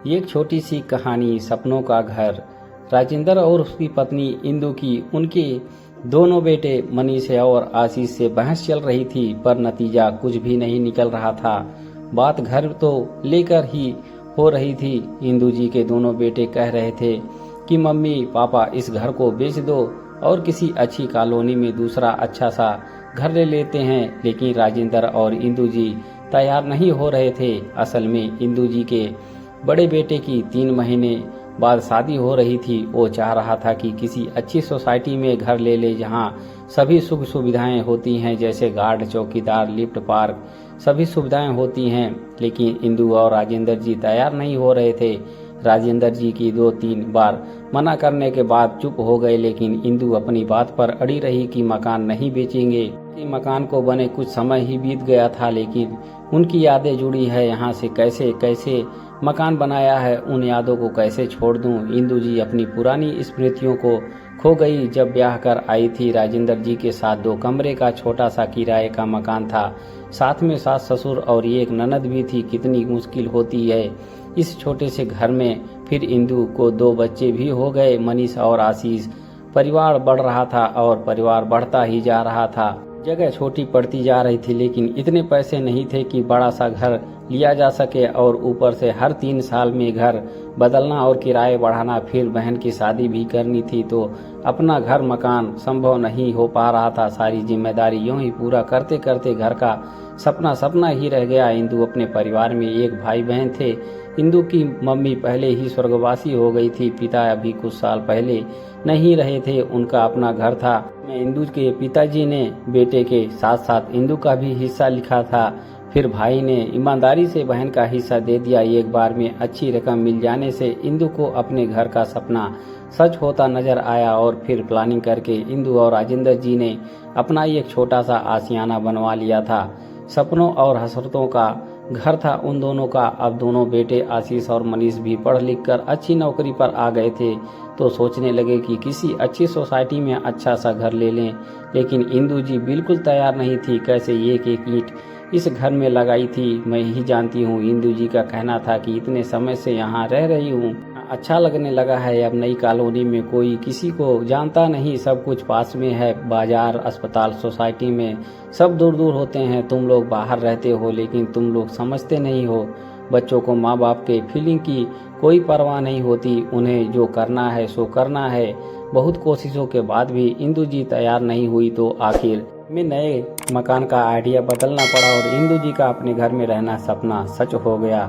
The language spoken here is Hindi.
एक छोटी सी कहानी, सपनों का घर। राजेंद्र और उसकी पत्नी इंदु की उनके दोनों बेटे मनीष और आशीष से बहस चल रही थी, पर नतीजा कुछ भी नहीं निकल रहा था। बात घर तो लेकर ही हो रही थी। इंदु जी के दोनों बेटे कह रहे थे कि मम्मी पापा इस घर को बेच दो और किसी अच्छी कॉलोनी में दूसरा अच्छा सा घर ले लेते हैं, लेकिन राजेंद्र और इंदु जी तैयार नहीं हो रहे थे। असल में इंदु जी के बड़े बेटे की 3 महीने बाद शादी हो रही थी। वो चाह रहा था कि किसी अच्छी सोसाइटी में घर ले ले, जहां सभी सुख सुविधाएं होती हैं, जैसे गार्ड, चौकीदार, लिफ्ट, पार्क, सभी सुविधाएं होती हैं। लेकिन इंदु और राजेंद्र जी तैयार नहीं हो रहे थे। राजेंद्र जी की 2-3 बार मना करने के बाद चुप हो गए, लेकिन इंदु अपनी बात पर अड़ी रही कि मकान नहीं बेचेंगे। मकान को बने कुछ समय ही बीत गया था, लेकिन उनकी यादें जुड़ी है यहाँ से। कैसे कैसे मकान बनाया है, उन यादों को कैसे छोड़ दूं। इंदु जी अपनी पुरानी स्मृतियों को खो गई। जब ब्याह कर आई थी, राजेंद्र जी के साथ 2 कमरे का छोटा सा किराए का मकान था, साथ में सास ससुर और एक ननद भी थी। कितनी मुश्किल होती है इस छोटे से घर में। फिर इंदु को 2 बच्चे भी हो गए, मनीष और आशीष। परिवार बढ़ रहा था और परिवार बढ़ता ही जा रहा था। जगह छोटी पड़ती जा रही थी, लेकिन इतने पैसे नहीं थे कि बड़ा सा घर लिया जा सके, और ऊपर से हर 3 साल में घर बदलना और किराए बढ़ाना। फिर बहन की शादी भी करनी थी, तो अपना घर मकान संभव नहीं हो पा रहा था। सारी जिम्मेदारी यूं ही पूरा करते करते घर का सपना ही रह गया। इंदु अपने परिवार में एक भाई बहन थे। इंदु की मम्मी पहले ही स्वर्गवासी हो गई थी, पिता अभी कुछ साल पहले नहीं रहे थे। उनका अपना घर था। इंदु के पिताजी ने बेटे के साथ साथ इंदु का भी हिस्सा लिखा था। फिर भाई ने ईमानदारी से बहन का हिस्सा दे दिया। एक बार में अच्छी रकम मिल जाने से इंदु को अपने घर का सपना सच होता नजर आया, और फिर प्लानिंग करके इंदु और राजेंद्र जी ने अपना एक छोटा सा आशियाना बनवा लिया था। सपनों और हसरतों का घर था उन दोनों का। अब दोनों बेटे आशीष और मनीष भी पढ़ लिख कर अच्छी नौकरी पर आ गए थे, तो सोचने लगे कि किसी अच्छी सोसाइटी में अच्छा सा घर ले लें। लेकिन इंदु जी बिल्कुल तैयार नहीं थी। कैसे एक एक ईंट इस घर में लगाई थी मैं ही जानती हूँ। इंदु जी का कहना था कि इतने समय से यहाँ रह रही हूँ, अच्छा लगने लगा है। अब नई कॉलोनी में कोई किसी को जानता नहीं, सब कुछ पास में है। बाजार, अस्पताल, सोसाइटी में सब दूर दूर होते हैं। तुम लोग बाहर रहते हो, लेकिन तुम लोग समझते नहीं हो। बच्चों को माँ बाप के फीलिंग की कोई परवाह नहीं होती, उन्हें जो करना है सो करना है। बहुत कोशिशों के बाद भी इंदु जी तैयार नहीं हुई, तो आखिर में नए मकान का आइडिया बदलना पड़ा और इंदु जी का अपने घर में रहना सपना सच हो गया।